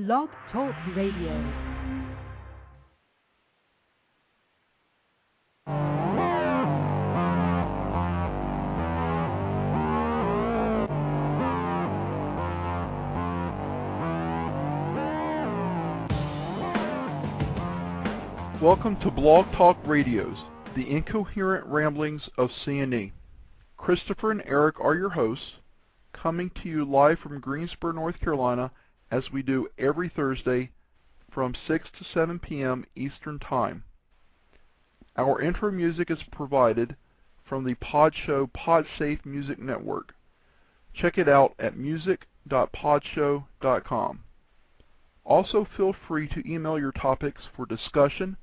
Blog Talk Radio. Welcome to Blog Talk Radio's, the Incoherent Ramblings of C&E. Christopher and Eric are your hosts, coming to you live from Greensboro, North Carolina, as we do every Thursday from 6 to 7 p.m. Eastern Time. Our intro music is provided from the Podshow PodSafe Music Network. Check it out at music.podshow.com. Also, feel free to email your topics for discussion,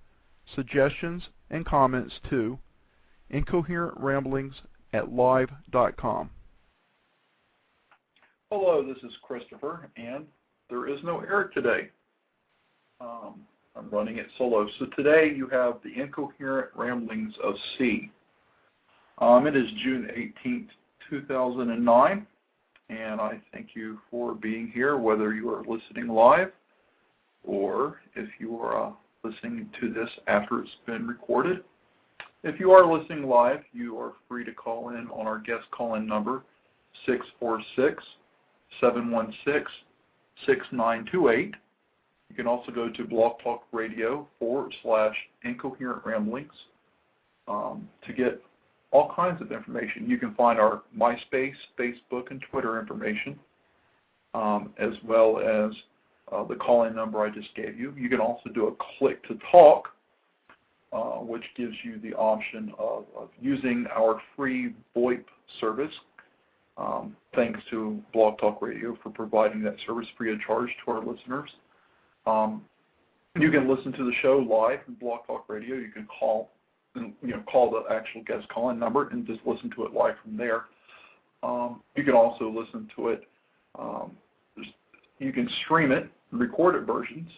suggestions, and comments to incoherentramblings@live.com. Hello, this is Christopher, and there is no Eric today. I'm running it solo. So today you have the Incoherent Ramblings of C. It is June 18th, 2009, and I thank you for being here, whether you are listening live or if you are listening to this after it's been recorded. If you are listening live, you are free to call in on our guest call-in number, 646-716-6928. You can also go to Blog Talk Radio /Incoherent Ramblings to get all kinds of information. You can find our MySpace, Facebook, and Twitter information, as well as the call-in number I just gave you. You can also do a click-to-talk, which gives you the option of using our free VoIP service. Thanks to Blog Talk Radio for providing that service free of charge to our listeners. You can listen to the show live from Blog Talk Radio. You can call the actual guest call-in number and just listen to it live from there. You can also listen to it. You can stream it, recorded versions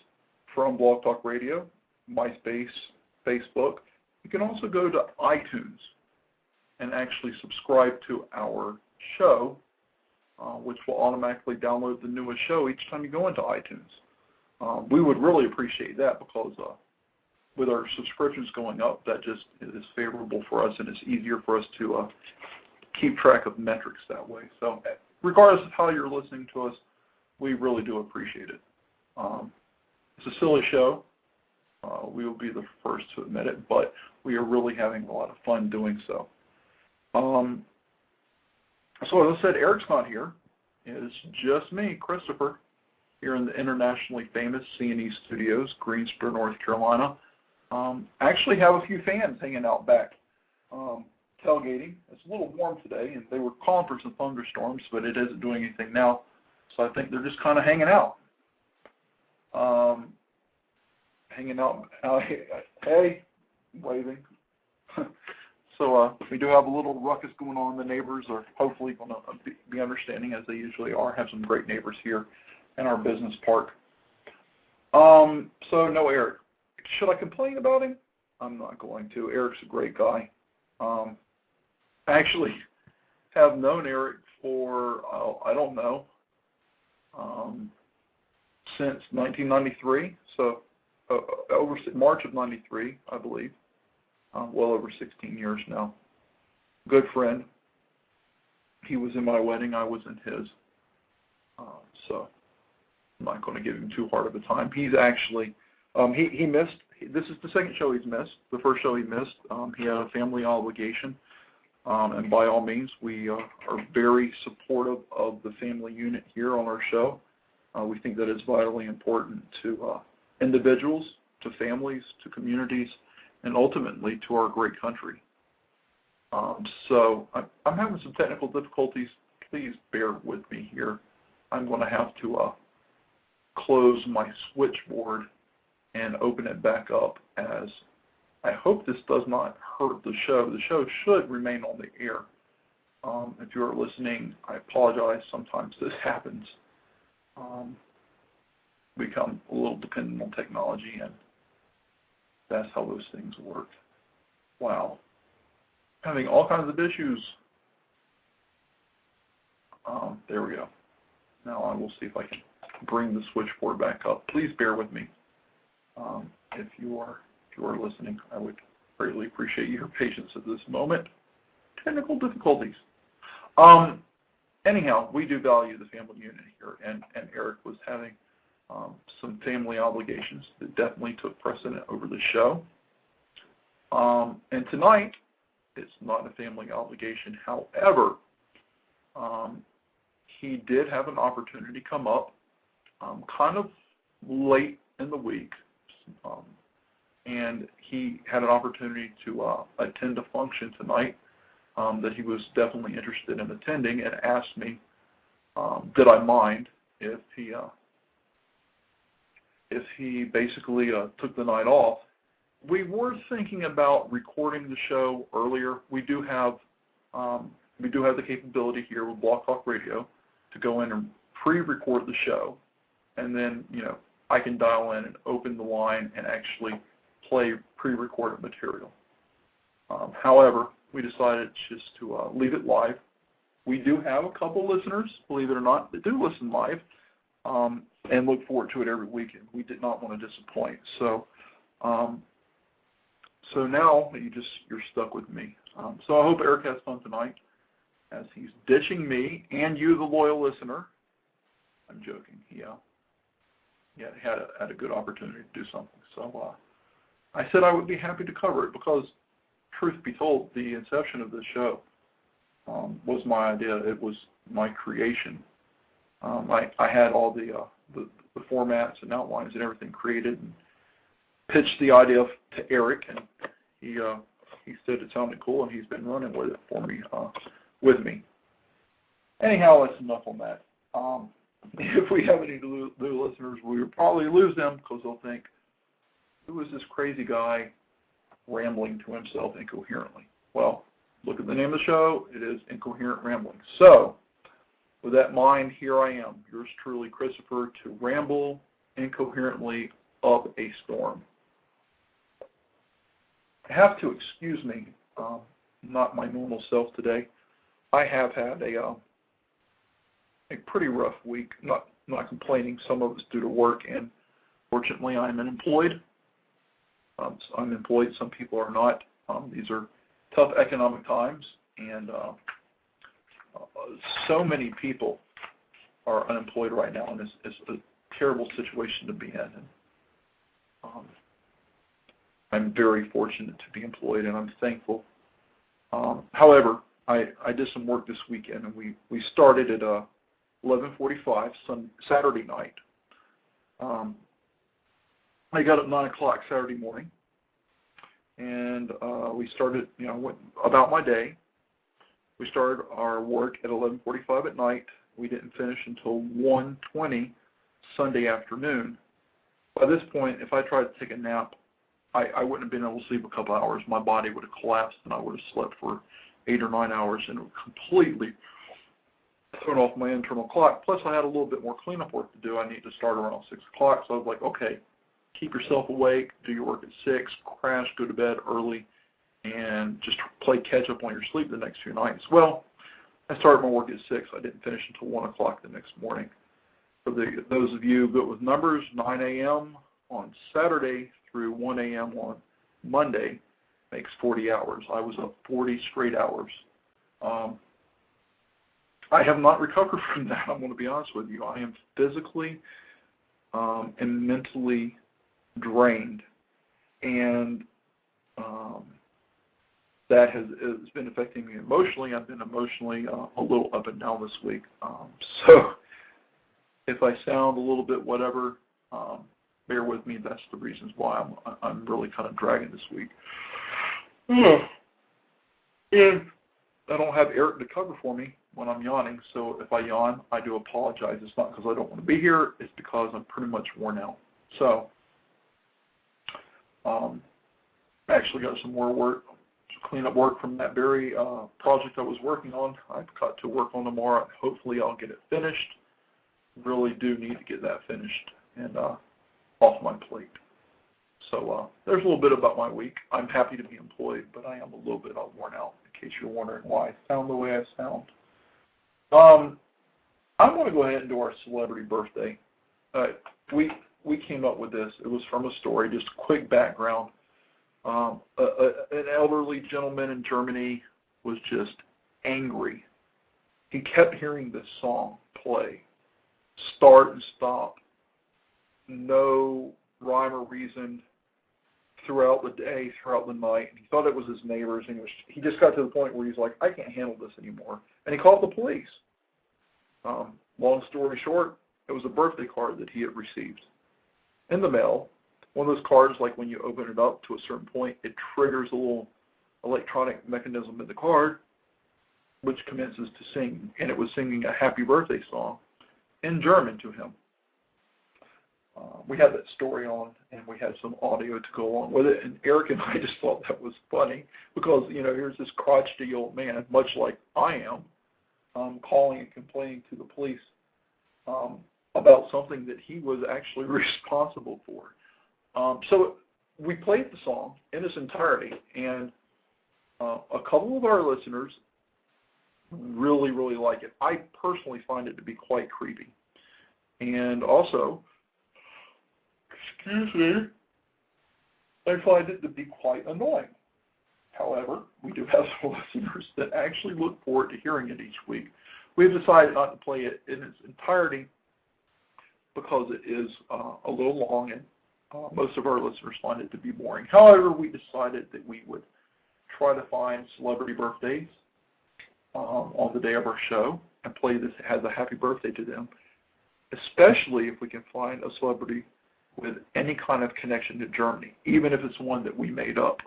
from Blog Talk Radio, MySpace, Facebook. You can also go to iTunes and actually subscribe to our show, which will automatically download the newest show each time you go into iTunes. We would really appreciate that because with our subscriptions going up, that just is favorable for us and it's easier for us to keep track of metrics that way. So regardless of how you're listening to us, we really do appreciate it. It's a silly show. We will be the first to admit it, but we are really having a lot of fun doing so. So as I said, Eric's not here. It's just me, Christopher, here in the internationally famous C&E Studios, Greensboro, North Carolina. I actually have a few fans hanging out back, tailgating. It's a little warm today, and they were calling for some thunderstorms, but it isn't doing anything now. So I think they're just kind of hanging out. Hey, waving. So we do have a little ruckus going on. The neighbors are hopefully going to be understanding, as they usually are. Have some great neighbors here in our business park. So no Eric. Should I complain about him? I'm not going to. Eric's a great guy. I actually have known Eric for, I don't know, since 1993. So over March of 93, I believe. Well over 16 years now. Good friend. He was in my wedding. I was in his. So I'm not going to give him too hard of a time. He's actually, he missed, this is the second show he's missed. The first show he missed, he had a family obligation. And by all means, we are very supportive of the family unit here on our show. We think that it's vitally important to individuals, to families, to communities, and ultimately to our great country. So I'm having some technical difficulties. Please bear with me here. I'm going to have to close my switchboard and open it back up, as I hope this does not hurt the show. The show should remain on the air. If you are listening, I apologize. Sometimes this happens. We become a little dependent on technology, and that's how those things work. Wow. Having all kinds of issues. There we go. Now I will see if I can bring the switchboard back up. Please bear with me. If you are listening, I would greatly appreciate your patience at this moment. Technical difficulties. Anyhow, we do value the family unit here, and Eric was having some family obligations that definitely took precedent over the show. And tonight, it's not a family obligation. However, he did have an opportunity come up kind of late in the week, and he had an opportunity to attend a function tonight that he was definitely interested in attending, and asked me, did I mind if he basically took the night off. We were thinking about recording the show earlier. We do have the capability here with Blog Talk Radio to go in and pre-record the show, and then I can dial in and open the line and actually play pre-recorded material. However, we decided just to leave it live. We do have a couple listeners, believe it or not, that do listen live and look forward to it every weekend. We did not want to disappoint. So now you're stuck with me. So I hope Eric has fun tonight as he's ditching me and you, the loyal listener. I'm joking. He had a good opportunity to do something. So I said I would be happy to cover it because, truth be told, the inception of this show was my idea. It was my creation. I had all the formats and outlines and everything created and pitched the idea to Eric, and he said it sounded cool, and he's been running with it for me, with me. Anyhow, that's enough on that. If we have any new listeners, we will probably lose them because they'll think, who is this crazy guy rambling to himself incoherently? Well, look at the name of the show. It is Incoherent Ramblings. So, with that in mind, here I am, yours truly, Christopher, to ramble incoherently up a storm. I have to excuse me, not my normal self today. I have had a pretty rough week, not complaining. Some of it's due to work, and fortunately I'm unemployed. So I'm employed, some people are not. These are tough economic times, and so many people are unemployed right now, and it's a terrible situation to be in. And, I'm very fortunate to be employed, and I'm thankful. However, I did some work this weekend, and we started at 11:45 Saturday night. I got up 9 o'clock Saturday morning, and we started, went about my day. We started our work at 11:45 at night. We didn't finish until 1:20 Sunday afternoon. By this point, if I tried to take a nap, I wouldn't have been able to sleep a couple hours. My body would have collapsed, and I would have slept for 8 or 9 hours, and it would completely turn off my internal clock. Plus, I had a little bit more cleanup work to do. I need to start around 6 o'clock, so I was like, okay, keep yourself awake, do your work at 6, crash, go to bed early, and just play catch-up on your sleep the next few nights. Well, I started my work at 6. I didn't finish until 1 o'clock the next morning. For those of you good with numbers, 9 a.m. on Saturday through 1 a.m. on Monday makes 40 hours. I was up 40 straight hours. I have not recovered from that, I'm going to be honest with you. I am physically and mentally drained, and that has been affecting me emotionally. I've been emotionally a little up and down this week. So if I sound a little bit whatever, bear with me. That's the reasons why I'm really kind of dragging this week. And I don't have Eric to cover for me when I'm yawning, so if I yawn, I do apologize. It's not because I don't want to be here. It's because I'm pretty much worn out. So I actually got some more work, cleanup work from that very project I was working on. I've got to work on tomorrow. Hopefully I'll get it finished. Really do need to get that finished and off my plate. So there's a little bit about my week. I'm happy to be employed, but I am a little bit worn out, in case you're wondering why I sound the way I sound. I'm going to go ahead and do our celebrity birthday. We came up with this. It was from a story, just quick background. An elderly gentleman in Germany was just angry. He kept hearing this song play, start and stop, no rhyme or reason, throughout the day, throughout the night. And he thought it was his neighbors, and he just got to the point where he's like, I can't handle this anymore. And he called the police. Long story short, it was a birthday card that he had received in the mail. One of those cards, like when you open it up to a certain point, it triggers a little electronic mechanism in the card, which commences to sing. And it was singing a happy birthday song in German to him. We had that story on, and we had some audio to go along with it. And Eric and I just thought that was funny because, here's this crotchety old man, much like I am, calling and complaining to the police about something that he was actually responsible for. So we played the song in its entirety, and a couple of our listeners really, really like it. I personally find it to be quite creepy. And also, I find it to be quite annoying. However, we do have some listeners that actually look forward to hearing it each week. We've decided not to play it in its entirety because it is a little long, and most of our listeners find it to be boring. However, we decided that we would try to find celebrity birthdays on the day of our show and play this as a happy birthday to them, especially if we can find a celebrity with any kind of connection to Germany, even if it's one that we made up.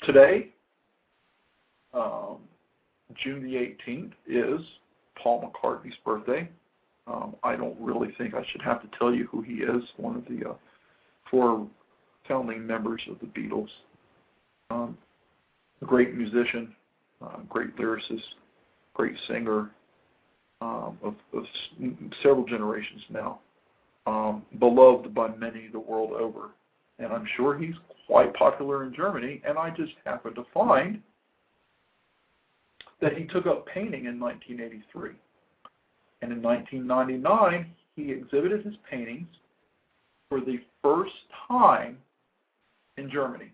Today, June the 18th, is Paul McCartney's birthday. I don't really think I should have to tell you who he is, one of the 4 founding members of the Beatles. A great musician, great lyricist, great singer of several generations now. Beloved by many the world over. And I'm sure he's quite popular in Germany, and I just happened to find that he took up painting in 1983. And in 1999, he exhibited his paintings for the first time in Germany.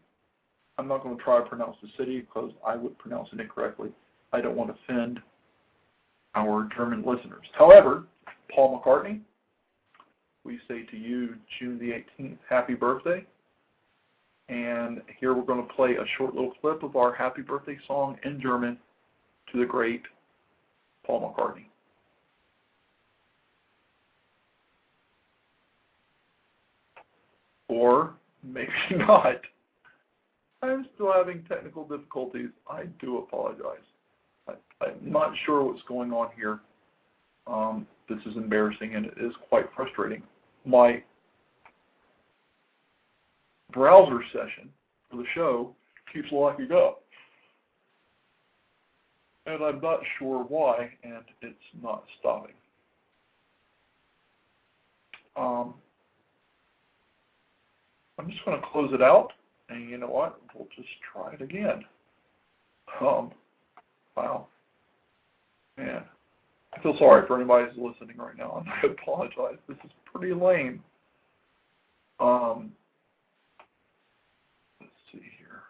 I'm not going to try to pronounce the city because I would pronounce it incorrectly. I don't want to offend our German listeners. However, Paul McCartney, we say to you, June the 18th, happy birthday. And here we're going to play a short little clip of our happy birthday song in German to the great Paul McCartney. Or maybe not. I'm still having technical difficulties. I do apologize. I'm not sure what's going on here. This is embarrassing, and it is quite frustrating. My browser session for the show keeps locking up, and I'm not sure why, and it's not stopping. I'm just going to close it out, and you know what? We'll just try it again. Wow. Man. I feel sorry for anybody who's listening right now, and I apologize. This is pretty lame. Let's see here.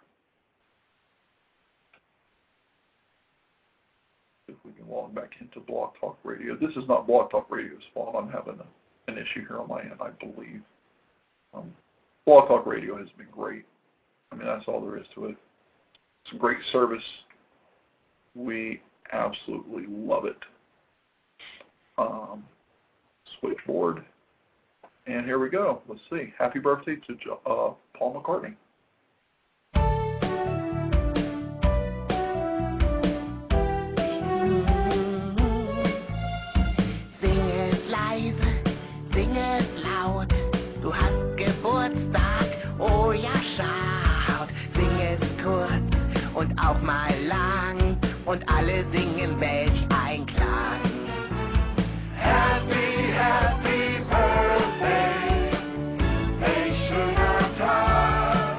If we can log back into Blog Talk Radio. This is not Blog Talk Radio's fault. I'm having an issue here on my end, I believe. Blog Talk Radio has been great. I mean, that's all there is to it. It's a great service. We absolutely love it. Switchboard. And here we go. Let's see. Happy birthday to Paul McCartney. Sing es leise, sing es laut. Du hast Geburtstag, oh ja, schaut. Sing es kurz und auch mal lang. Und alle singen welch ein Klang. Happy, happy birthday, welch schöner Tag.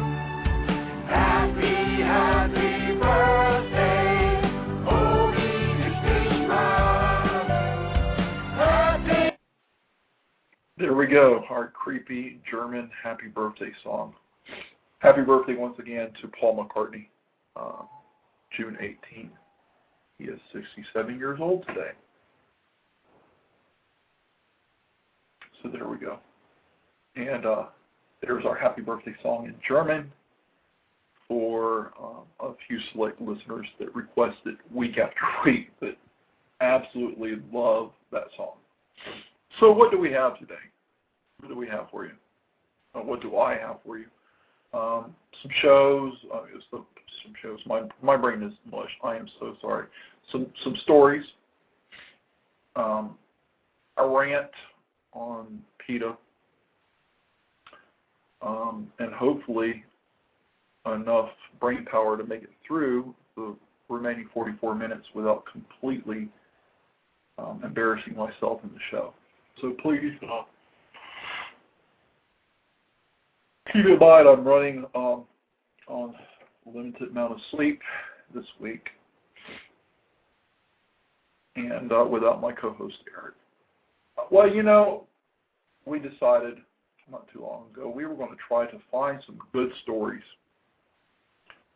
Happy, happy birthday, oh wie ich dich mag. Happy. go, our creepy German happy birthday song. Happy birthday once again to Paul McCartney, June 18th. He is 67 years old today. So there we go. And there's our happy birthday song in German for a few select listeners that requested week after week that absolutely love that song. So what do we have today? What do we have for you? What do I have for you? Some shows. Some shows. My brain is mush. I am so sorry. Some stories. A rant on PETA. And hopefully enough brain power to make it through the remaining 44 minutes without completely embarrassing myself in the show. So please keep in mind I'm running on a limited amount of sleep this week and without my co-host Eric. Well, you know, we decided not too long ago we were going to try to find some good stories.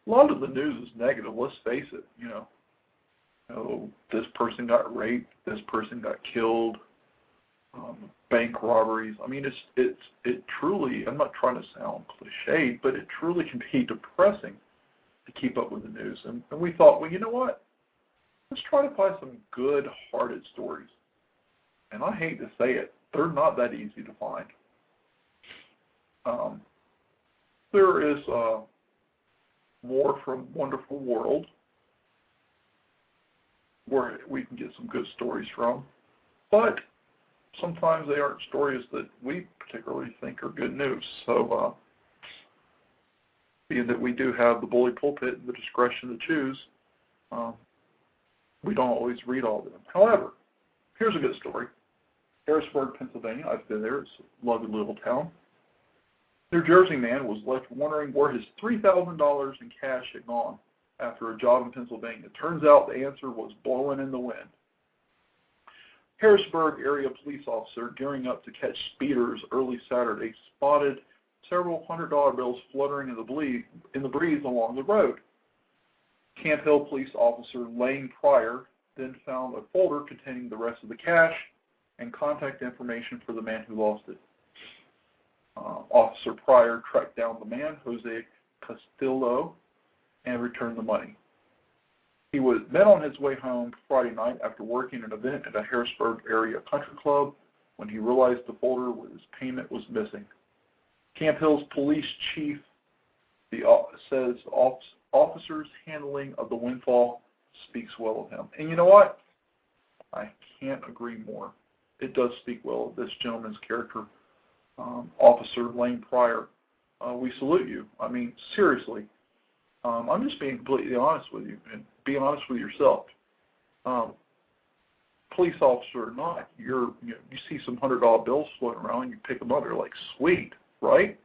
A lot of the news is negative, let's face it, you know. This person got raped, this person got killed, bank robberies. I mean, it truly, I'm not trying to sound cliched, but it truly can be depressing to keep up with the news. And we thought, well, you know what? Let's try to find some good-hearted stories. And I hate to say it, they're not that easy to find. There is more from Wonderful World, where we can get some good stories from. But sometimes they aren't stories that we particularly think are good news. So, being that we do have the bully pulpit and the discretion to choose, we don't always read all of them. However, here's a good story. Harrisburg, Pennsylvania. I've been there. It's a lovely little town. New Jersey man was left wondering where his $3,000 in cash had gone after a job in Pennsylvania. Turns out the answer was blowing in the wind. Harrisburg area police officer gearing up to catch speeders early Saturday spotted several $100 bills fluttering in the breeze along the road. Camp Hill police officer Lane Pryor then found a folder containing the rest of the cash and contact information for the man who lost it. Officer Pryor tracked down the man, Jose Castillo, and returned the money. He was then on his way home Friday night after working an event at a Harrisburg area country club when he realized the folder with his payment was missing. Camp Hill's police chief says officers' handling of the windfall speaks well of him. And you know what? I can't agree more. It does speak well of this gentleman's character. Officer Lane Pryor, we salute you. I mean, seriously, I'm just being completely honest with you, and be honest with yourself. Police officer or not, you see some $100 bills floating around, and you pick them up, you're like, sweet, right?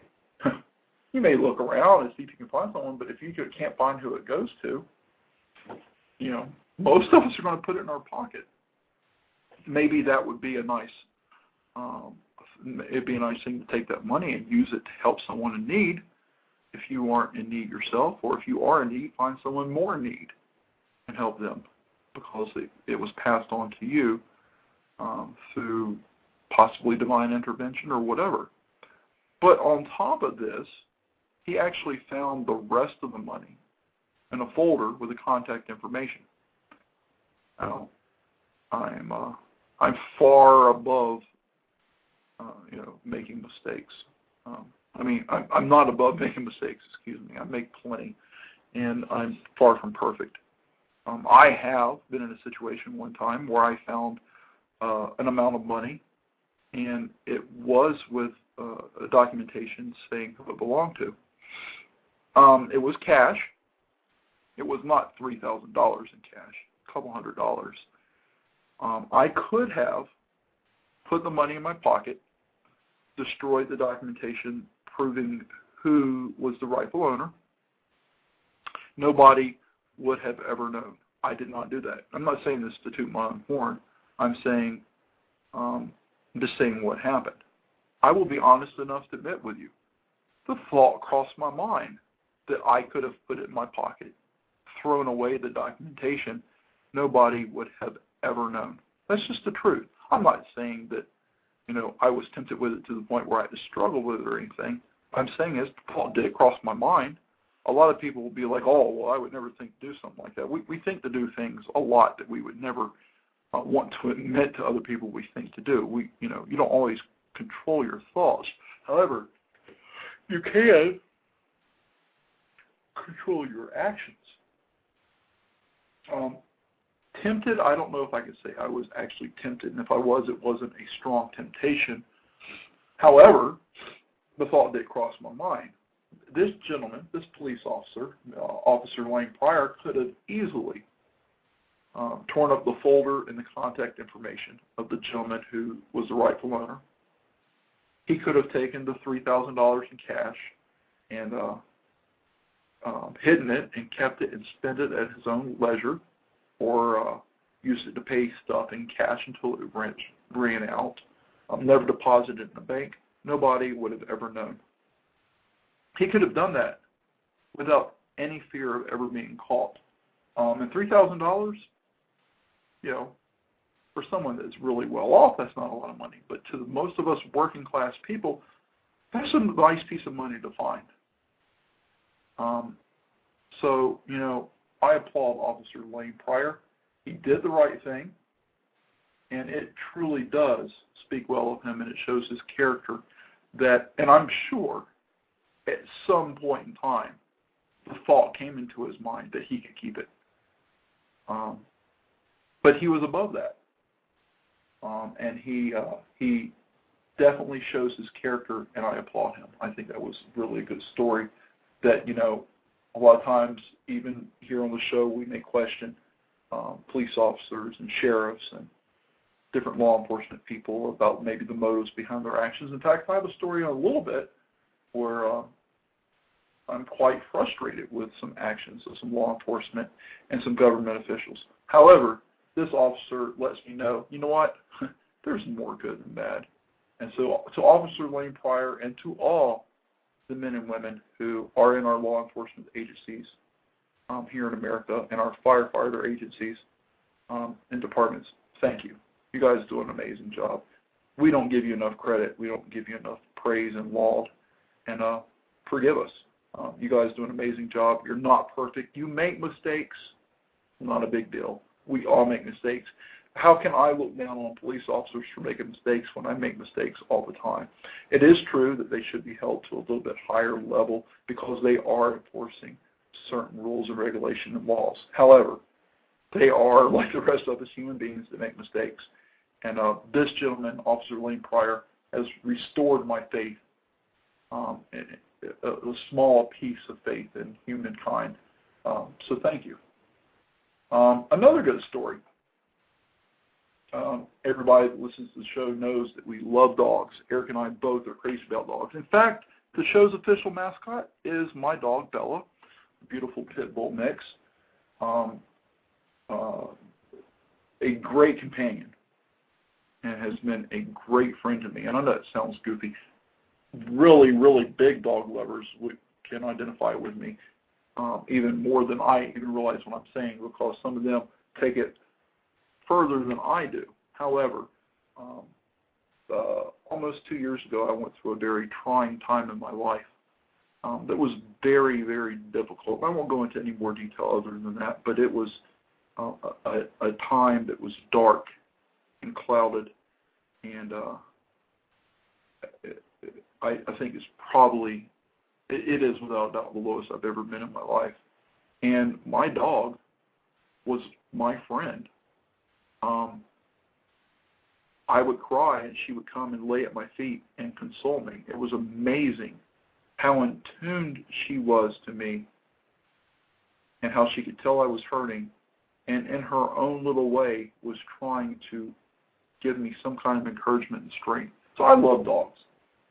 You may look around and see if you can find someone, but if you can't find who it goes to, most of us are going to put it in our pocket. Maybe that would be a nice it'd be a nice thing to take that money and use it to help someone in need if you aren't in need yourself, or if you are in need, find someone more in need and help them because it was passed on to you through possibly divine intervention or whatever. But on top of this, he actually found the rest of the money in a folder with the contact information. Now, I'm far above making mistakes. I'm not above making mistakes, excuse me. I make plenty, and I'm far from perfect. I have been in a situation one time where I found an amount of money, and it was with a documentation saying who it belonged to. It was cash. It was not $3,000 in cash, a couple $100. I could have put the money in my pocket, destroyed the documentation proving who was the rightful owner. Nobody would have ever known. I did not do that. I'm not saying this to toot my own horn. I'm just saying what happened. I will be honest enough to admit with you, the thought crossed my mind that I could have put it in my pocket, thrown away the documentation. Nobody would have ever known. That's just the truth. I'm not saying that, I was tempted with it to the point where I had to struggle with it or anything. I'm saying is the thought did cross my mind. A lot of people will be like, oh, well, I would never think to do something like that. We think to do things a lot that we would never want to admit to other people we think to do. You don't always control your thoughts. However, you can control your actions. Tempted, I don't know if I could say I was actually tempted, and if I was, it wasn't a strong temptation. However, the thought did cross my mind. This gentleman, this police officer, Officer Lane Pryor, could have easily torn up the folder and the contact information of the gentleman who was the rightful owner. He could have taken the $3,000 in cash and hidden it and kept it and spent it at his own leisure, or used it to pay stuff in cash until it ran out, never deposited it in the bank. Nobody would have ever known. He could have done that without any fear of ever being caught. And $3,000, for someone that's really well off, that's not a lot of money. But to most of us working class people, that's a nice piece of money to find. So, I applaud Officer Lane Pryor. He did the right thing, and it truly does speak well of him, and it shows his character that, and I'm sure at some point in time, the thought came into his mind that he could keep it. But he was above that. And he definitely shows his character, and I applaud him. I think that was really a good story that, a lot of times, even here on the show, we may question police officers and sheriffs and different law enforcement people about maybe the motives behind their actions. In fact, I have a story on a little bit where I'm quite frustrated with some actions of some law enforcement and some government officials. However, this officer lets me know, you know what, there's more good than bad. And so to Officer Lane Pryor and to all the men and women who are in our law enforcement agencies here in America and our firefighter agencies and departments, thank you. You guys do an amazing job. We don't give you enough credit. We don't give you enough praise and laud. And forgive us. You guys do an amazing job. You're not perfect. You make mistakes. Not a big deal. We all make mistakes. How can I look down on police officers for making mistakes when I make mistakes all the time? It is true that they should be held to a little bit higher level because they are enforcing certain rules and regulation and laws. However, they are, like the rest of us human beings, that make mistakes. And this gentleman, Officer Lane Pryor, has restored my faith, a small piece of faith in humankind. So thank you. Another good story. Everybody that listens to the show knows that we love dogs. Eric and I both are crazy about dogs. In fact, the show's official mascot is my dog, Bella, a beautiful pit bull mix. A great companion and has been a great friend to me. And I know that sounds goofy. Really, really big dog lovers can identify with me even more than I even realize what I'm saying, because some of them take it further than I do. However, almost 2 years ago, I went through a very trying time in my life that was very, very difficult. I won't go into any more detail other than that, but it was a time that was dark and clouded, and I think it's probably, it is without a doubt the lowest I've ever been in my life. And my dog was my friend. I would cry and she would come and lay at my feet and console me. It was amazing how in tune she was to me and how she could tell I was hurting, and in her own little way was trying to give me some kind of encouragement and strength. So I love dogs.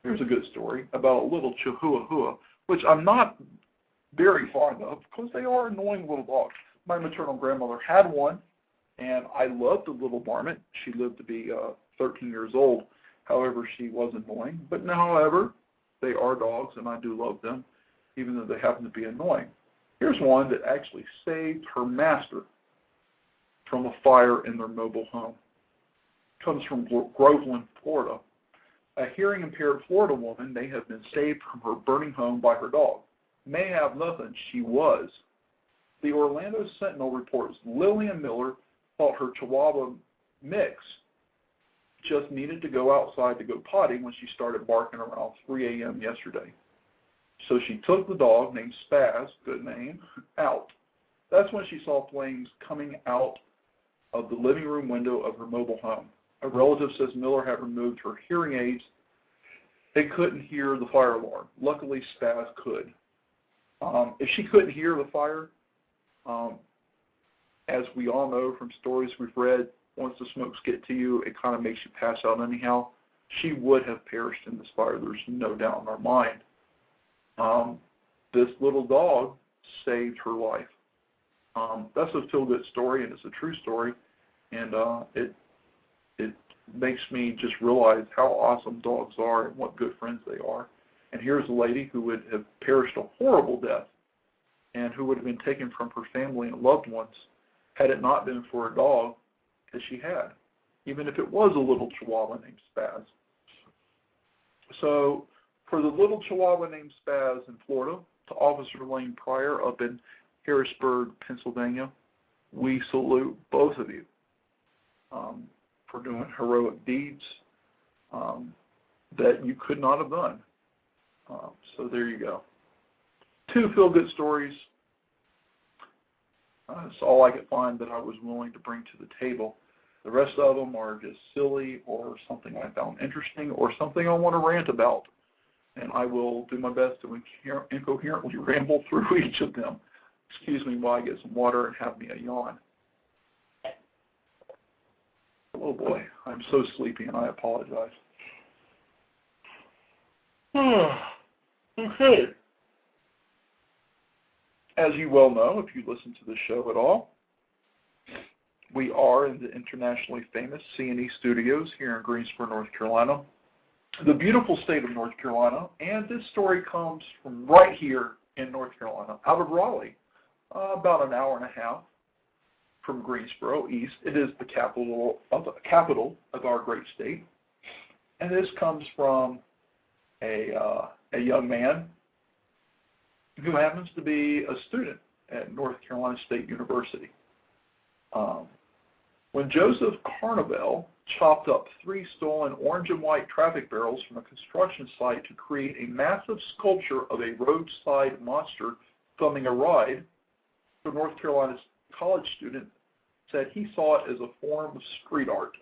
Here's a good story about a little Chihuahua, which I'm not very fond of because they are annoying little dogs. My maternal grandmother had one, and I loved the little varmint. She lived to be 13 years old. However, she was annoying. But however, they are dogs, and I do love them, even though they happen to be annoying. Here's one that actually saved her master from a fire in their mobile home. It comes from Groveland, Florida. A hearing-impaired Florida woman may have been saved from her burning home by her dog. May have nothing, she was. The Orlando Sentinel reports Lillian Miller thought her Chihuahua Mix just needed to go outside to go potty when she started barking around 3 a.m. yesterday. So she took the dog, named Spaz, good name, out. That's when she saw flames coming out of the living room window of her mobile home. A relative says Miller had removed her hearing aids. They couldn't hear the fire alarm. Luckily, Spaz could. If she couldn't hear the fire, as we all know from stories we've read, once the smokes get to you, it kind of makes you pass out anyhow. She would have perished in this fire. There's no doubt in our mind. This little dog saved her life. That's a feel-good story, and it's a true story, and it makes me just realize how awesome dogs are and what good friends they are. And here's a lady who would have perished a horrible death and who would have been taken from her family and loved ones had it not been for a dog that she had, even if it was a little Chihuahua named Spaz. So for the little Chihuahua named Spaz in Florida, to Officer Lane Pryor up in Harrisburg, Pennsylvania, we salute both of you for doing heroic deeds that you could not have done. So there you go. 2 feel-good stories. That's all I could find that I was willing to bring to the table. The rest of them are just silly or something I found interesting or something I want to rant about. And I will do my best to incoherently ramble through each of them. Excuse me while I get some water and have me a yawn. Oh boy, I'm so sleepy and I apologize. Okay. As you well know, if you listen to the show at all, we are in the internationally famous C&E Studios here in Greensboro, North Carolina, the beautiful state of North Carolina, and this story comes from right here in North Carolina, out of Raleigh, about an hour and a half from Greensboro east. It is the capital of our great state, and this comes from a young man who happens to be a student at North Carolina State University. When Joseph Carnevale chopped up 3 stolen orange and white traffic barrels from a construction site to create a massive sculpture of a roadside monster filming a ride, the North Carolina college student said he saw it as a form of street art.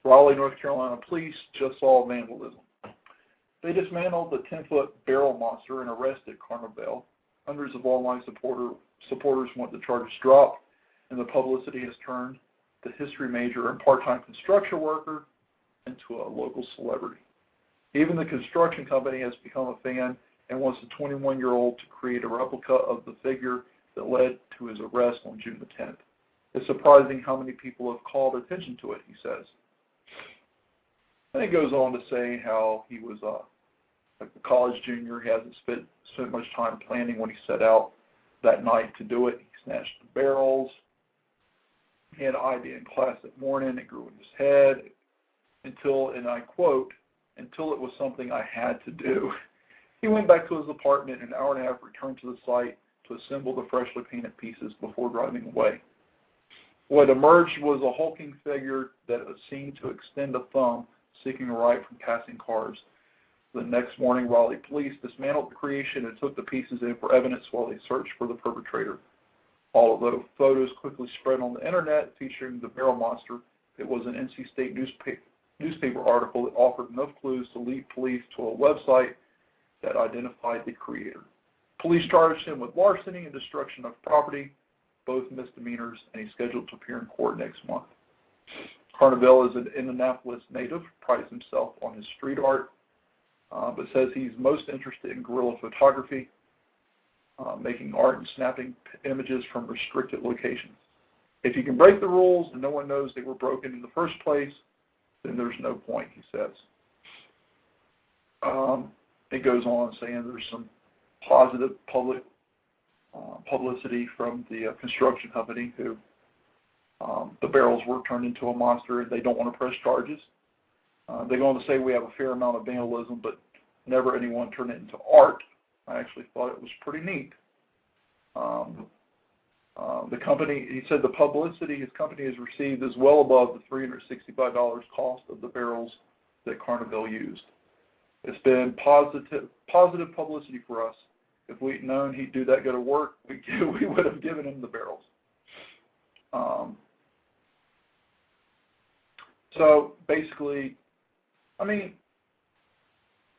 Raleigh, North Carolina police just saw vandalism. They dismantled the 10-foot barrel monster and arrested Carnevale. Hundreds of online supporters want the charges dropped, and the publicity has turned the history major and part-time construction worker into a local celebrity. Even the construction company has become a fan and wants the 21-year-old to create a replica of the figure that led to his arrest on June the 10th. It's surprising how many people have called attention to it, he says. And it goes on to say how he was like a college junior. He hasn't spent much time planning when he set out that night to do it. He snatched the barrels. He had an idea in class that morning. It grew in his head until, and I quote, until it was something I had to do. He went back to his apartment an hour and a half, returned to the site to assemble the freshly painted pieces before driving away. What emerged was a hulking figure that seemed to extend a thumb, seeking a ride from passing cars. The next morning, Raleigh police dismantled the creation and took the pieces in for evidence while they searched for the perpetrator. Although photos quickly spread on the internet featuring the barrel monster, it was an NC State newspaper article that offered enough clues to lead police to a website that identified the creator. Police charged him with larceny and destruction of property, both misdemeanors, and he's scheduled to appear in court next month. Carnevale is an Indianapolis native, prides himself on his street art, but says he's most interested in guerrilla photography, making art and snapping images from restricted locations. If you can break the rules and no one knows they were broken in the first place, then there's no point, he says. It goes on saying there's some positive public publicity from the construction company who the barrels were turned into a monster and they don't want to press charges. They go on to say we have a fair amount of vandalism, but never anyone turned it into art. I actually thought it was pretty neat. The company, he said the publicity his company has received is well above the $365 cost of the barrels that Carnival used. It's been positive publicity for us. If we'd known he'd do that good of work, we would have given him the barrels. So basically, I mean,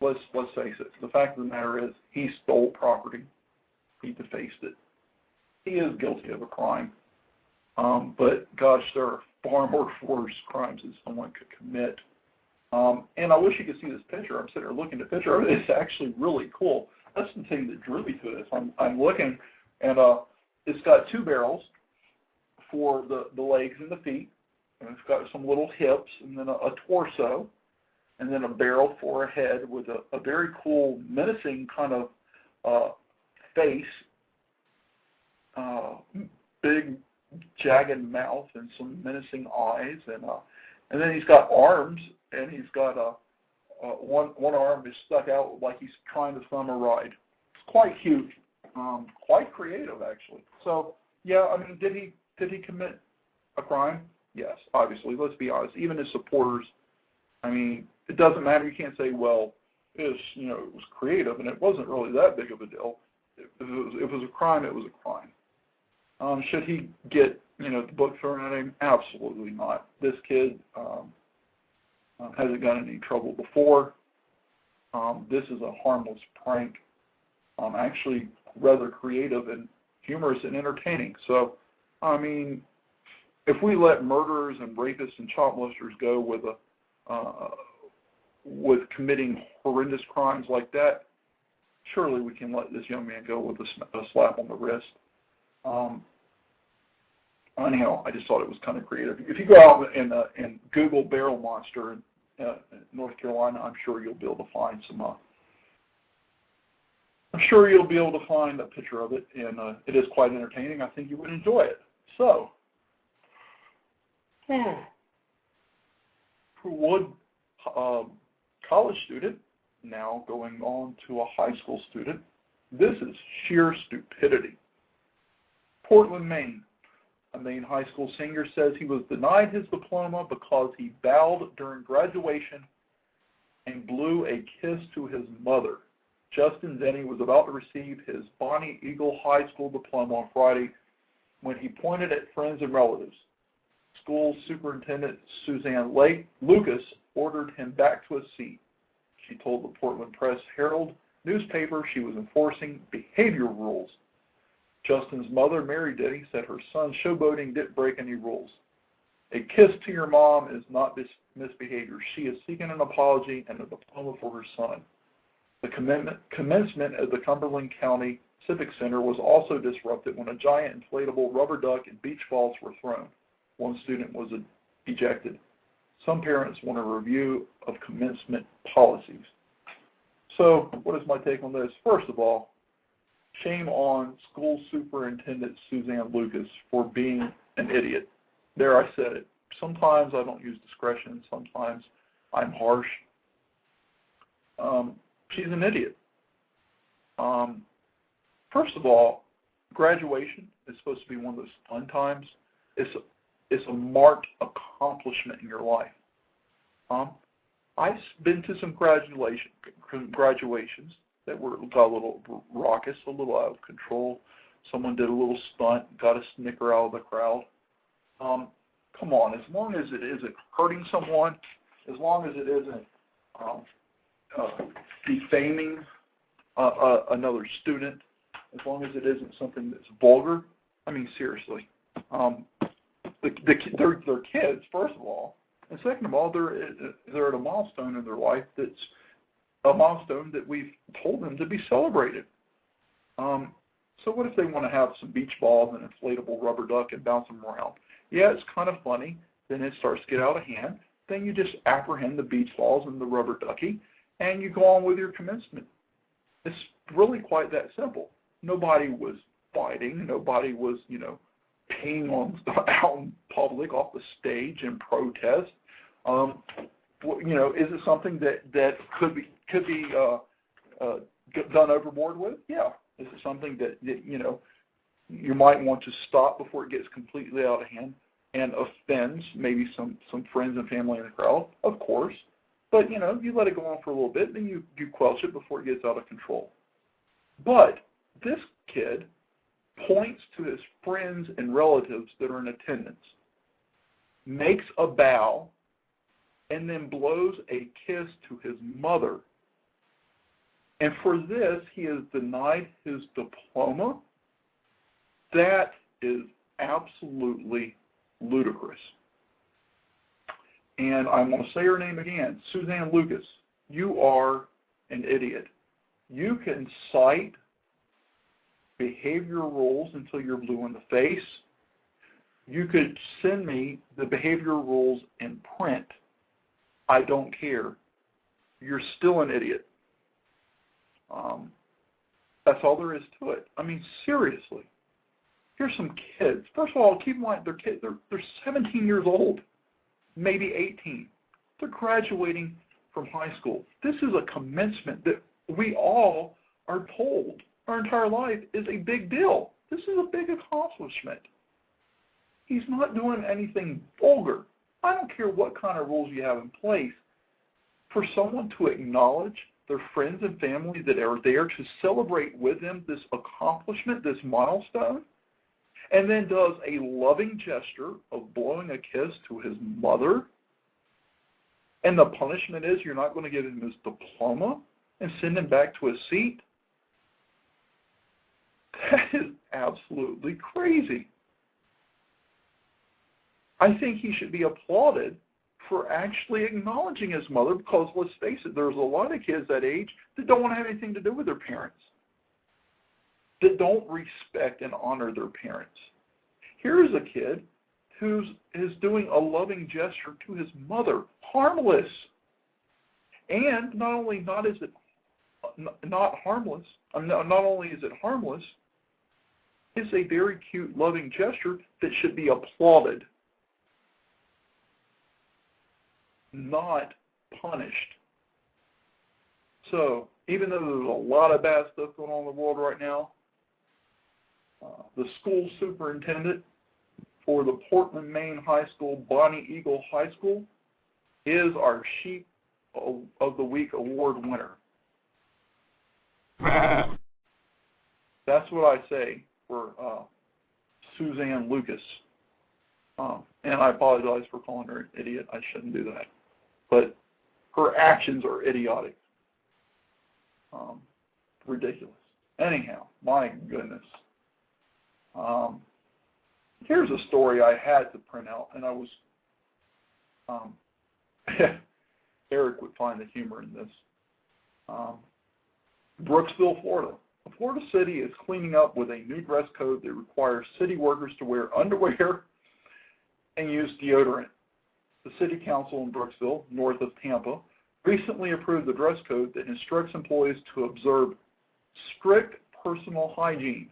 let's face it. The fact of the matter is, he stole property. He defaced it. He is guilty of a crime. But gosh, there are far more worse crimes that someone could commit. And I wish you could see this picture. I'm sitting there looking at the picture. It's actually really cool. That's the thing that drew me to this. I'm looking, and it's got two barrels for the legs and the feet, and it's got some little hips, and then a torso, and then a barrel for a head with a very cool, menacing kind of face, big, jagged mouth, and some menacing eyes, and then he's got arms, and he's got one arm is stuck out like he's trying to thumb a ride. It's quite cute, quite creative actually. So yeah, I mean, did he commit a crime? Yes, obviously. Let's be honest. Even his supporters, I mean, it doesn't matter. You can't say, well, it was creative and it wasn't really that big of a deal. If it was a crime, it was a crime. Should he get the book thrown at him? Absolutely not. This kid hasn't gotten any trouble before. This is a harmless prank. Actually rather creative and humorous and entertaining. So, I mean, if we let murderers and rapists and child molesters go with committing horrendous crimes like that, surely we can let this young man go with a slap on the wrist. Anyhow, I just thought it was kind of creative. If you go out and Google barrel monster in North Carolina, I'm sure you'll be able to find some. I'm sure you'll be able to find a picture of it, and it is quite entertaining. I think you would enjoy it. So, for one college student, now going on to a high school student, this is sheer stupidity. Portland, Maine. A Maine high school senior says he was denied his diploma because he bowed during graduation and blew a kiss to his mother. Justin Denny was about to receive his Bonnie Eagle High School diploma on Friday when he pointed at friends and relatives. School Superintendent Suzanne Lucas ordered him back to his seat. She told the Portland Press Herald newspaper she was enforcing behavioral rules. Justin's mother, Mary Denny, said her son's showboating didn't break any rules. A kiss to your mom is not misbehavior. She is seeking an apology and a diploma for her son. The commencement at the Cumberland County Civic Center was also disrupted when a giant inflatable rubber duck and beach balls were thrown. One student was ejected. Some parents want a review of commencement policies. So, what is my take on this? First of all, shame on School Superintendent Suzanne Lucas for being an idiot. There, I said it. Sometimes I don't use discretion. Sometimes I'm harsh. She's an idiot. First of all, graduation is supposed to be one of those fun times. It's a marked accomplishment in your life. I've been to some graduations that got a little raucous, a little out of control. Someone did a little stunt, got a snicker out of the crowd. Come on, as long as it isn't hurting someone, as long as it isn't defaming another student, as long as it isn't something that's vulgar. I mean, seriously. They're kids, first of all. And second of all, they're at a milestone in their life that's a milestone that we've told them to be celebrated. So what if they want to have some beach balls and inflatable rubber duck and bounce them around? Yeah, it's kind of funny. Then it starts to get out of hand. then you just apprehend the beach balls and the rubber ducky, and you go on with your commencement. It's really quite that simple. Nobody was fighting. Nobody was, peeing out in public off the stage in protest. Is it something that could be done overboard with? Yeah. Is it something that you might want to stop before it gets completely out of hand and offends maybe some friends and family in the crowd? Of course. But, you let it go on for a little bit, then you quench it before it gets out of control. But this kid points to his friends and relatives that are in attendance, makes a bow, and then blows a kiss to his mother. And for this, he is denied his diploma. That is absolutely ludicrous. And I'm going to say her name again, Suzanne Lucas. You are an idiot. You can cite behavioral rules until you're blue in the face. You could send me the behavioral rules in print. I don't care. You're still an idiot. That's all there is to it. I mean, seriously. Here's some kids. First of all, keep in mind, they're 17 years old, maybe 18. They're graduating from high school. This is a commencement that we all are told our entire life is a big deal. This is a big accomplishment. He's not doing anything vulgar. I don't care what kind of rules you have in place. For someone to acknowledge their friends and family that are there to celebrate with them this accomplishment, this milestone, and then does a loving gesture of blowing a kiss to his mother, and the punishment is you're not going to give him his diploma and send him back to his seat, that is absolutely crazy. I think he should be applauded for actually acknowledging his mother, because let's face it, there's a lot of kids that age that don't want to have anything to do with their parents, that don't respect and honor their parents. Here's a kid who is doing a loving gesture to his mother, harmless. And not only is it harmless, it's a very cute, loving gesture that should be applauded, not punished. So, even though there's a lot of bad stuff going on in the world right now, the school superintendent for the Portland, Maine High School, Bonnie Eagle High School, is our Sheep of the Week award winner. That's what I say for Suzanne Lucas. And I apologize for calling her an idiot. I shouldn't do that. But her actions are idiotic. Ridiculous. Anyhow, my goodness. Here's a story I had to print out, and I was, Eric would find the humor in this. Brooksville, Florida. A Florida city is cleaning up with a new dress code that requires city workers to wear underwear and use deodorant. The city council in Brooksville, north of Tampa, recently approved the dress code that instructs employees to observe strict personal hygiene.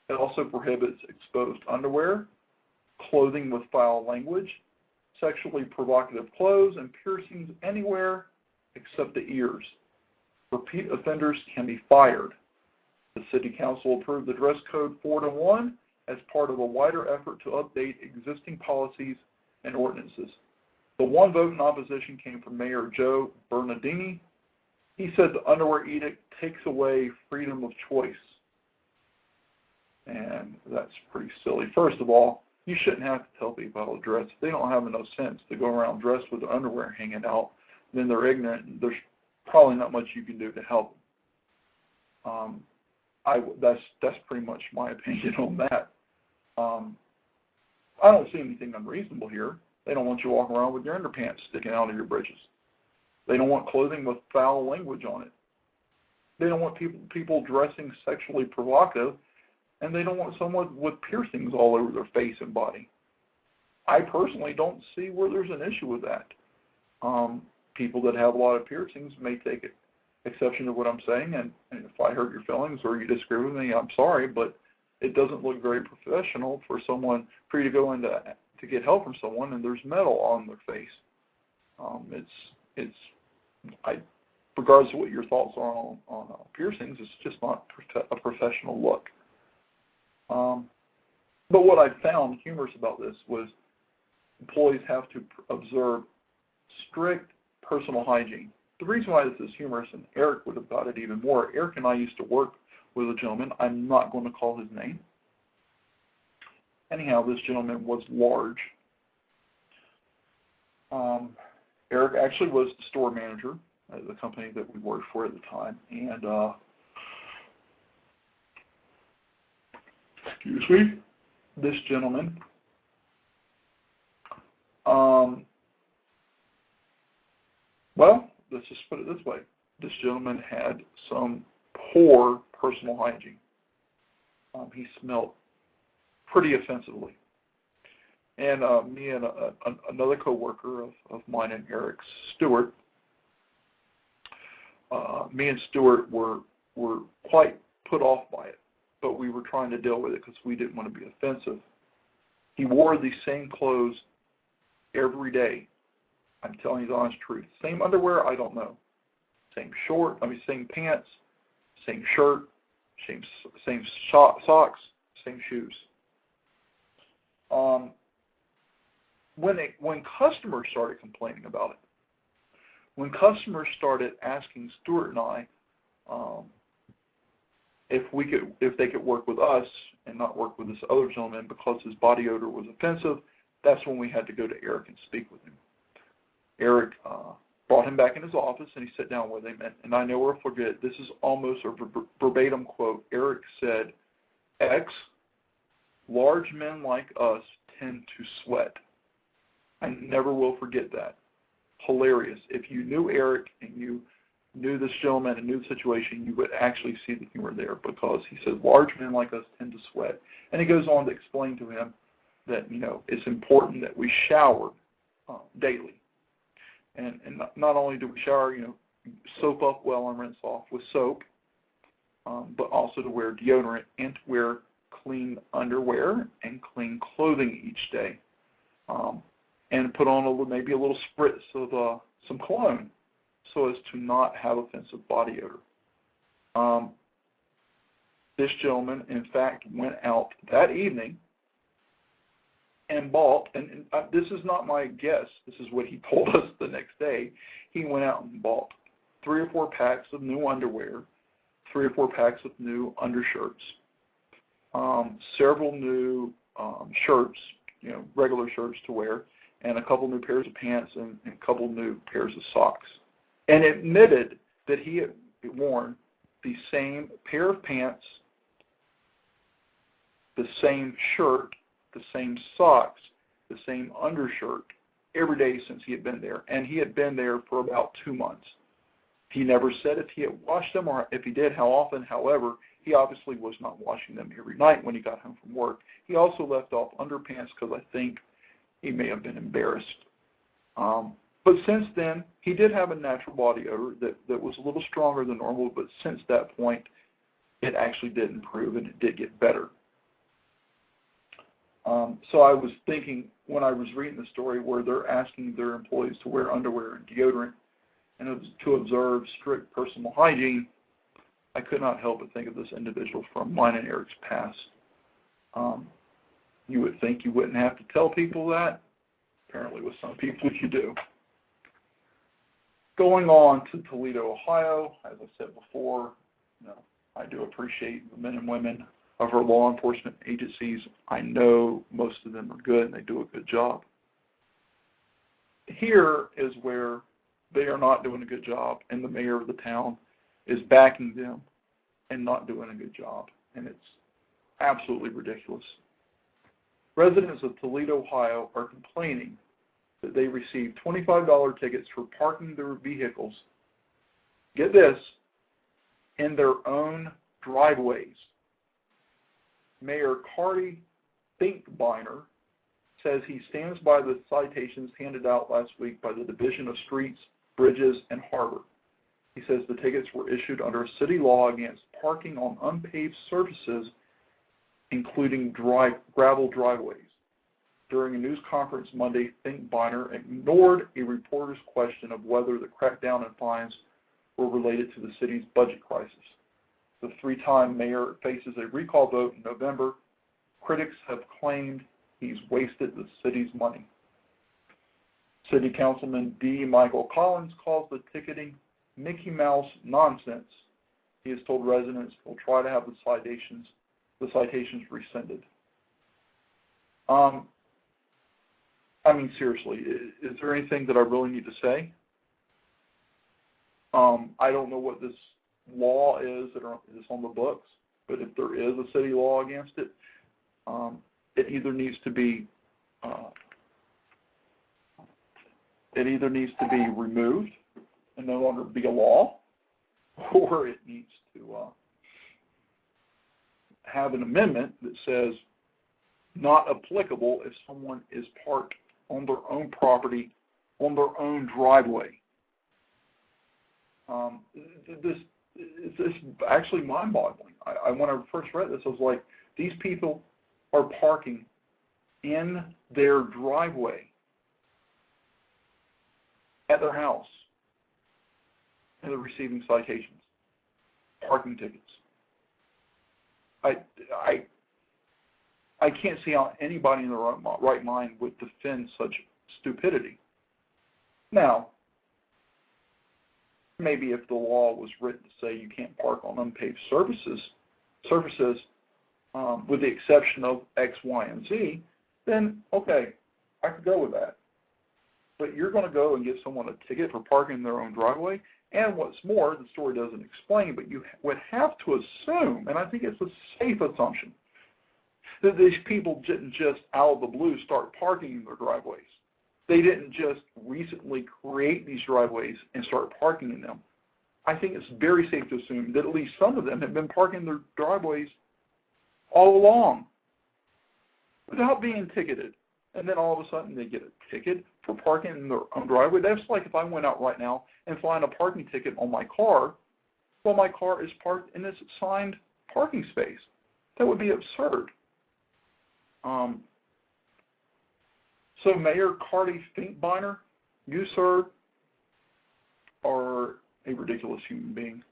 It also prohibits exposed underwear, clothing with foul language, sexually provocative clothes, and piercings anywhere except the ears. Repeat offenders can be fired. The City Council approved the dress code 4-1 as part of a wider effort to update existing policies and ordinances. The one vote in opposition came from Mayor Joe Bernardini. He said the underwear edict takes away freedom of choice. And that's pretty silly. First of all, you shouldn't have to tell people how to dress. If they don't have enough sense to go around dressed with the underwear hanging out, then they're ignorant, and there's probably not much you can do to help them. That's pretty much my opinion on that. I don't see anything unreasonable here. They don't want you walking around with your underpants sticking out of your britches. They don't want clothing with foul language on it. They don't want people dressing sexually provocative, and they don't want someone with piercings all over their face and body. I personally don't see where there's an issue with that. People that have a lot of piercings may take exception to what I'm saying, and if I hurt your feelings or you disagree with me, I'm sorry, but it doesn't look very professional for you to go into to get help from someone and there's metal on their face. Regardless of what your thoughts are on piercings, it's just not a professional look. But what I found humorous about this was employees have to observe strict personal hygiene. The reason why this is humorous, and Eric would have got it even more, Eric and I used to work with a gentleman. I'm not going to call his name. Anyhow, this gentleman was large. Eric actually was the store manager at the company that we worked for at the time. And, excuse me, this gentleman, well, let's just put it this way. This gentleman had some poor personal hygiene. He smelled pretty offensively. And me and another coworker of mine and Eric's, Stuart, me and Stuart were quite put off by it, but we were trying to deal with it because we didn't want to be offensive. He wore the same clothes every day. I'm telling you the honest truth. Same underwear, I don't know. Same pants, same shirt, same socks, same shoes. When customers started complaining about it, when customers started asking Stuart and I if they could work with us and not work with this other gentleman because his body odor was offensive, that's when we had to go to Eric and speak with him. Eric brought him back in his office and he sat down with him, and I never will forget, this is almost a verbatim quote. Eric said, "X, large men like us tend to sweat." I never will forget that. Hilarious. If you knew Eric and you knew this gentleman and knew the situation, you would actually see the humor there, because he said large men like us tend to sweat. And he goes on to explain to him that, it's important that we shower daily. And not only do we shower, soap up well and rinse off with soap, but also to wear deodorant and to wear clean underwear and clean clothing each day. And put on maybe a little spritz of some cologne so as to not have offensive body odor. This gentleman, in fact, went out that evening and bought, and this is not my guess, this is what he told us the next day, he went out and bought 3 or 4 packs of new underwear, 3 or 4 packs of new undershirts, several new shirts, regular shirts to wear, and a couple new pairs of pants and a couple new pairs of socks. And admitted that he had worn the same pair of pants, the same shirt, the same socks, the same undershirt every day since he had been there. And he had been there for about 2 months. He never said if he had washed them or if he did, how often. However, he obviously was not washing them every night when he got home from work. He also left off underpants because I think he may have been embarrassed. But since then, he did have a natural body odor that was a little stronger than normal, but since that point, it actually did improve and it did get better. So I was thinking, when I was reading the story where they're asking their employees to wear underwear and deodorant and to observe strict personal hygiene, I could not help but think of this individual from mine and Eric's past. You would think you wouldn't have to tell people that. Apparently with some people you do. Going on to Toledo, Ohio, as I said before, I do appreciate the men and women of our law enforcement agencies. I know most of them are good and they do a good job. Here is where they are not doing a good job, and the mayor of the town is backing them and not doing a good job. And it's absolutely ridiculous. Residents of Toledo, Ohio are complaining that they received $25 tickets for parking their vehicles, get this, in their own driveways. Mayor Carty Finkbeiner says he stands by the citations handed out last week by the Division of Streets, Bridges, and Harbor. He says the tickets were issued under a city law against parking on unpaved surfaces, including gravel driveways. During a news conference Monday, Finkbeiner ignored a reporter's question of whether the crackdown and fines were related to the city's budget crisis. The three-time mayor faces a recall vote in November. Critics have claimed he's wasted the city's money. City Councilman D. Michael Collins calls the ticketing Mickey Mouse nonsense. He has told residents he'll try to have the citations rescinded. Seriously, is there anything that I really need to say? I don't know what this law is that is on the books, but if there is a city law against it, it either needs to be removed and no longer be a law, or it needs to have an amendment that says not applicable if someone is parked on their own property, on their own driveway. This is actually mind-boggling. When I first read this, I was like, these people are parking in their driveway at their house, and they're receiving citations, parking tickets. I can't see how anybody in their right mind would defend such stupidity. Now, maybe if the law was written to say you can't park on unpaved surfaces, with the exception of X, Y, and Z, then okay, I could go with that. But you're going to go and give someone a ticket for parking in their own driveway, and what's more, the story doesn't explain, but you would have to assume, and I think it's a safe assumption, that these people didn't just out of the blue start parking in their driveways. They didn't just recently create these driveways and start parking in them. I think it's very safe to assume that at least some of them have been parking their driveways all along without being ticketed. And then all of a sudden they get a ticket for parking in their own driveway. That's like if I went out right now and find a parking ticket on my car, well, my car is parked in this assigned parking space. That would be absurd. So Mayor Carty Finkbeiner, you, sir, are a ridiculous human being.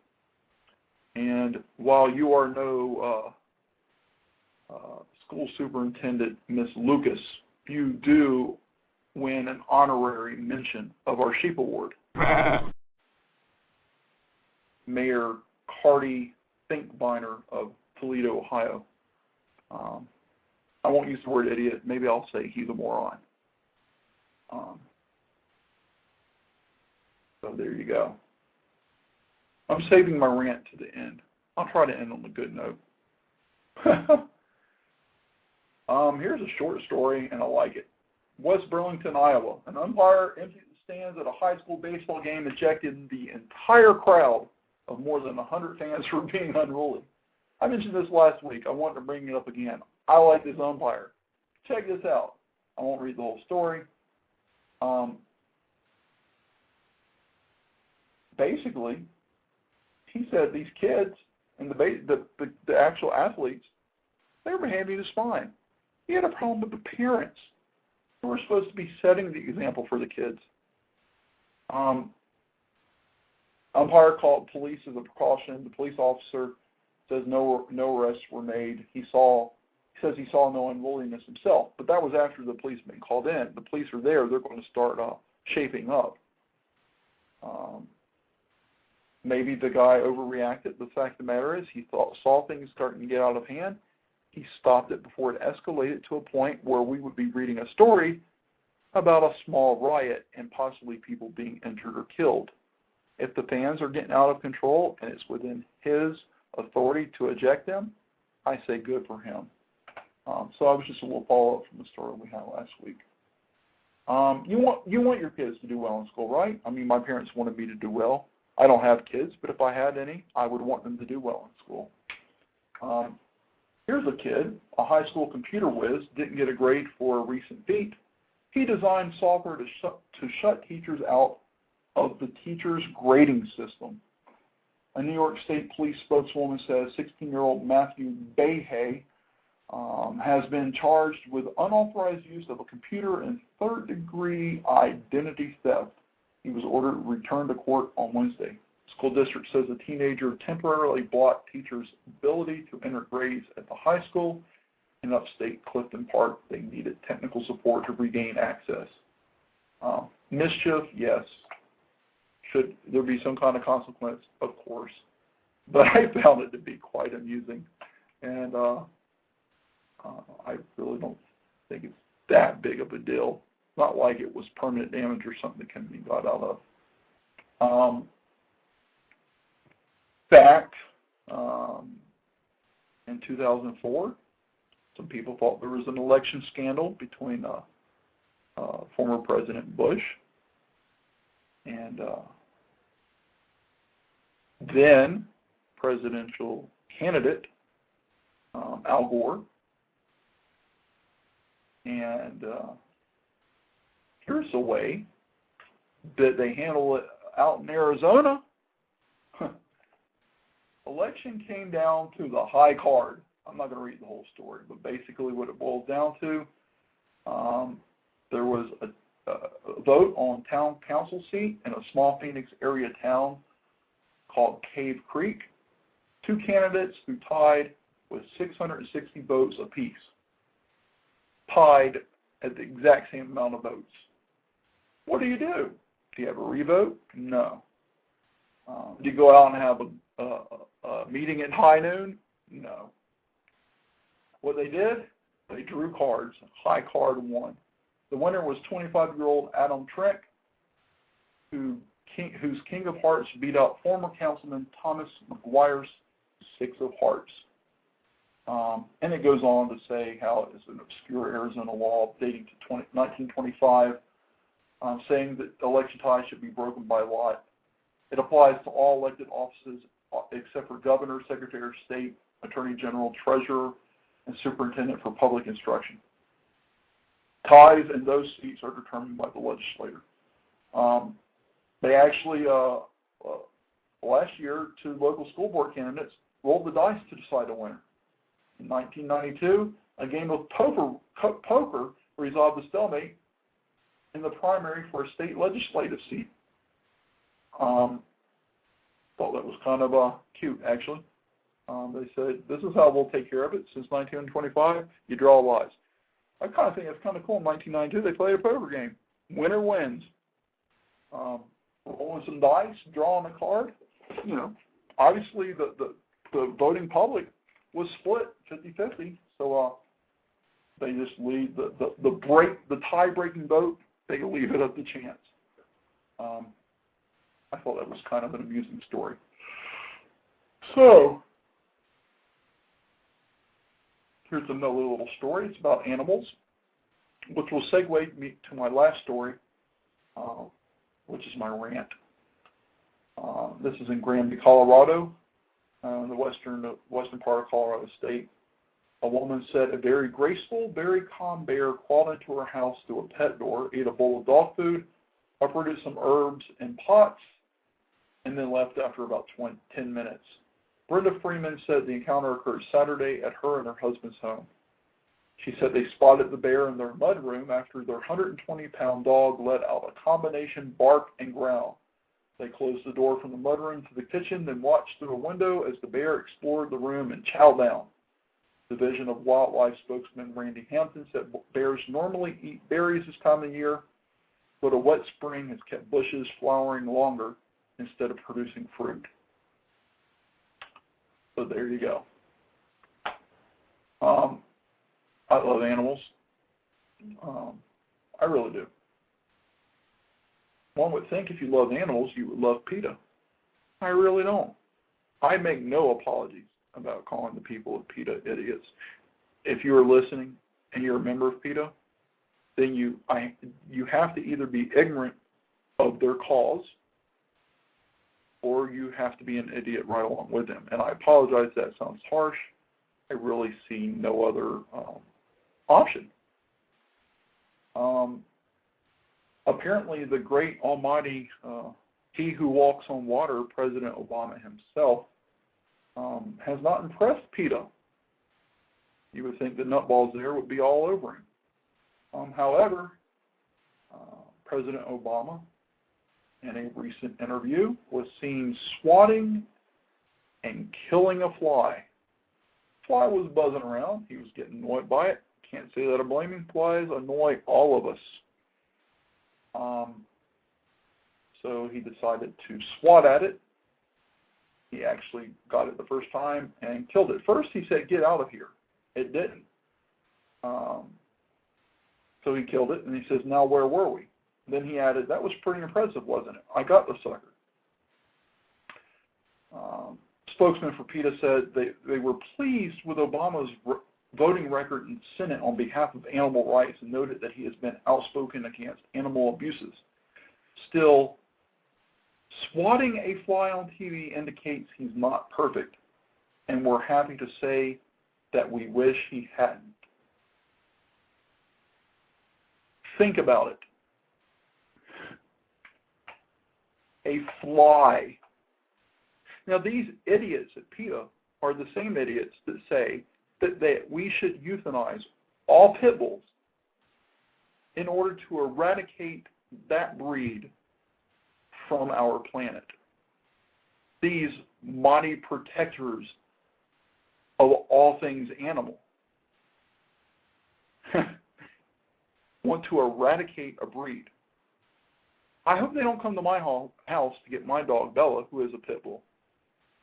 And while you are no school superintendent, Miss Lucas, you do win an honorary mention of our Sheep Award. Mayor Carty Finkbeiner of Toledo, Ohio. I won't use the word idiot. Maybe I'll say he's a moron. So there you go. I'm saving my rant to the end. I'll try to end on a good note. Here's a short story, and I like it. West Burlington, Iowa. An umpire emptied the stands at a high school baseball game, ejected the entire crowd of more than 100 fans for being unruly. I mentioned this last week. I wanted to bring it up again. I like this umpire. Check this out. I won't read the whole story. Basically, he said these kids and the actual athletes, they were behaving just fine. He had a problem with the parents who were supposed to be setting the example for the kids. Umpire called police as a precaution. The police officer says no arrests were made. He says he saw no unruliness himself, but that was after the police had been called in. The police are there. They're going to start shaping up. Maybe the guy overreacted. The fact of the matter is he saw things starting to get out of hand. He stopped it before it escalated to a point where we would be reading a story about a small riot and possibly people being injured or killed. If the fans are getting out of control and it's within his authority to eject them, I say good for him. So I was just a little follow-up from the story we had last week. You want your kids to do well in school, right? I mean, my parents wanted me to do well. I don't have kids, but if I had any, I would want them to do well in school. Here's a kid, a high school computer whiz, didn't get a grade for a recent feat. He designed software to shut teachers out of the teacher's grading system. A New York State police spokeswoman says 16-year-old Matthew Behe has been charged with unauthorized use of a computer and third-degree identity theft. He was ordered returned to court on Wednesday. The school district says the teenager temporarily blocked teachers' ability to enter grades at the high school in upstate Clifton Park. They needed technical support to regain access. Mischief, yes. Should there be some kind of consequence? Of course. But I found it to be quite amusing. And I really don't think it's that big of a deal. Not like it was permanent damage or something that can be got out of. Fact, in 2004, some people thought there was an election scandal between former President Bush and then presidential candidate Al Gore. And here's a way that they handle it out in Arizona. Election came down to the high card. I'm not going to read the whole story, but basically what it boils down to, there was a vote on town council seat in a small Phoenix area town called Cave Creek. Two candidates who tied with 660 votes apiece. Tied at the exact same amount of votes. What do? Do you have a revote? No. Do you go out and have a meeting at high noon? No. What they did, they drew cards. High card won. The winner was 25-year-old Adam Trent, whose King of Hearts beat out former councilman Thomas McGuire's Six of Hearts. And it goes on to say how it's an obscure Arizona law dating to 1925, saying that election ties should be broken by lot. It applies to all elected offices except for governor, secretary of state, attorney general, treasurer, and superintendent for public instruction. Ties in those seats are determined by the legislator. They actually, last year, two local school board candidates rolled the dice to decide a winner. In 1992, a game of poker resolved the stalemate in the primary for a state legislative seat. Thought that was kind of cute, actually. They said, this is how we'll take care of it. Since 1925, you draw lots. I kind of think it's kind of cool. In 1992, they played a poker game. Winner wins. Rolling some dice, drawing a card. You know, obviously the voting public was split 50-50. So they just leave the tie-breaking vote. They leave it up to chance. I thought that was kind of an amusing story. So here's another little story. It's about animals, which will segue me to my last story, which is my rant. This is in Granby, Colorado, the western part of Colorado State. A woman said a very graceful, very calm bear crawled into her house through a pet door, ate a bowl of dog food, uprooted some herbs in pots, and then left after about 10 minutes. Brenda Freeman said the encounter occurred Saturday at her and her husband's home. She said they spotted the bear in their mudroom after their 120-pound dog let out a combination bark and growl. They closed the door from the mudroom to the kitchen, then watched through a window as the bear explored the room and chowed down. Division of Wildlife spokesman Randy Hampton said bears normally eat berries this time of year, but a wet spring has kept bushes flowering longer instead of producing fruit. So there you go. I love animals. I really do. One would think if you love animals, you would love PETA. I really don't. I make no apologies about calling the people of PETA idiots. If you are listening and you're a member of PETA, then you have to either be ignorant of their cause or you have to be an idiot right along with them. And I apologize, that sounds harsh, I really see no other option. Apparently, the great almighty, he who walks on water, President Obama himself, has not impressed PETA. You would think the nutballs there would be all over him. However, President Obama, in a recent interview, was seen swatting and killing a fly. Fly was buzzing around. He was getting annoyed by it. Can't say that I'm blaming. Flies annoy all of us. So he decided to swat at it. He actually got it the first time and killed it. First he said, "Get out of here." It didn't. So he killed it, and he says, "Now where were we?" Then he added, "That was pretty impressive, wasn't it? I got the sucker." Spokesman for PETA said they were pleased with Obama's voting record in the Senate on behalf of animal rights and noted that he has been outspoken against animal abuses. Still, swatting a fly on TV indicates he's not perfect, and we're happy to say that we wish he hadn't. Think about it. A fly. Now, these idiots at PETA are the same idiots that say that we should euthanize all pit bulls in order to eradicate that breed from our planet. These mighty protectors of all things animal want to eradicate a breed. I hope they don't come to my house to get my dog Bella, who is a pit bull,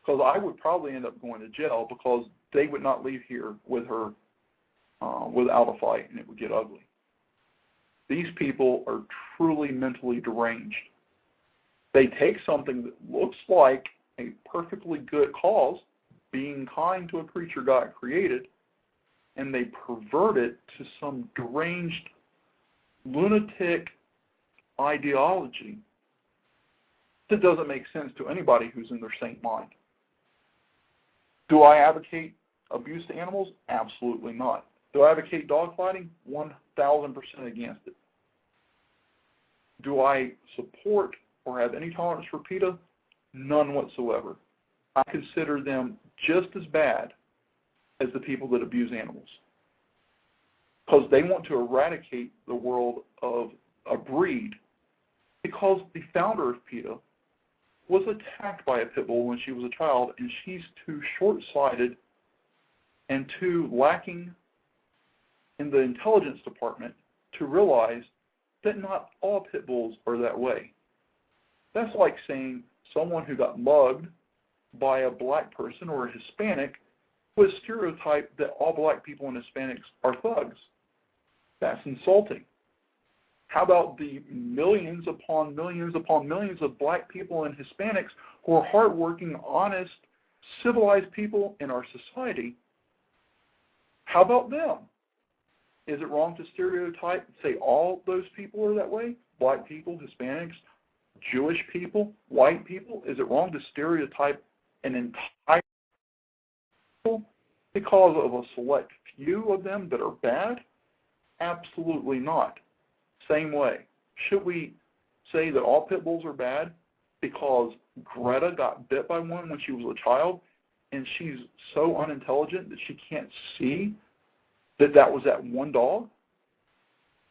because I would probably end up going to jail because they would not leave here with her without a fight, and it would get ugly. These people are truly mentally deranged. They take something that looks like a perfectly good cause, being kind to a creature God created, and they pervert it to some deranged, lunatic ideology that doesn't make sense to anybody who's in their sane mind. Do I advocate abuse to animals? Absolutely not. Do I advocate dogfighting? 1,000% against it. Do I support or have any tolerance for PETA? None whatsoever. I consider them just as bad as the people that abuse animals, because they want to eradicate the world of a breed, because the founder of PETA was attacked by a pit bull when she was a child, and she's too short-sighted and too lacking in the intelligence department to realize that not all pit bulls are that way. That's like saying someone who got mugged by a black person or a Hispanic was stereotyped that all black people and Hispanics are thugs. That's insulting. How about the millions upon millions upon millions of black people and Hispanics who are hardworking, honest, civilized people in our society? How about them? Is it wrong to stereotype and say all those people are that way? Black people, Hispanics, Jewish people, white people? Is it wrong to stereotype an entire people because of a select few of them that are bad? Absolutely not. Same way. Should we say that all pit bulls are bad because Greta got bit by one when she was a child and she's so unintelligent that she can't see that was that one dog?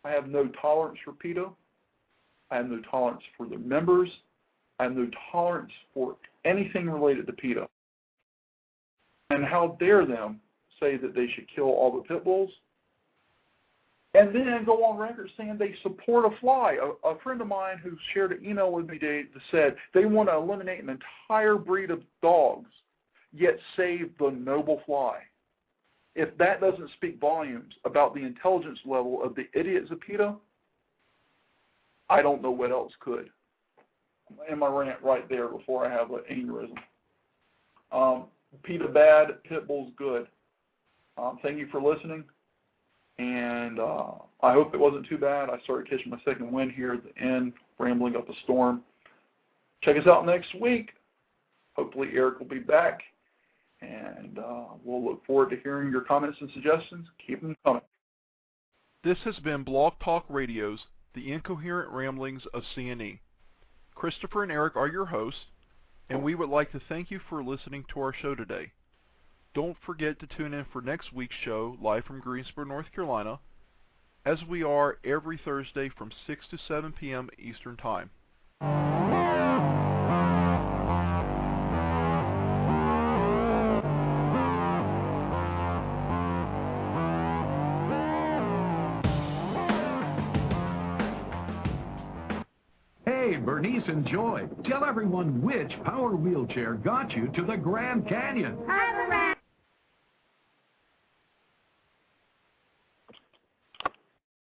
I have no tolerance for PETA. I have no tolerance for their members. I have no tolerance for anything related to PETA. And how dare them say that they should kill all the pit bulls and then go on record saying they support a fly. A friend of mine who shared an email with me today said they want to eliminate an entire breed of dogs, yet save the noble fly. If that doesn't speak volumes about the intelligence level of the idiots of PETA, I don't know what else could. And my rant right there before I have an aneurysm. PETA bad, pit bulls good. Thank you for listening. And I hope it wasn't too bad. I started catching my second wind here at the end, rambling up a storm. Check us out next week. Hopefully Eric will be back. And we'll look forward to hearing your comments and suggestions. Keep them coming. This has been Blog Talk Radio's The Incoherent Ramblings of C&E. Christopher and Eric are your hosts, and we would like to thank you for listening to our show today. Don't forget to tune in for next week's show live from Greensboro, North Carolina, as we are every Thursday from 6 to 7 p.m. Eastern Time. Hey, Bernice and Joy, tell everyone which power wheelchair got you to the Grand Canyon.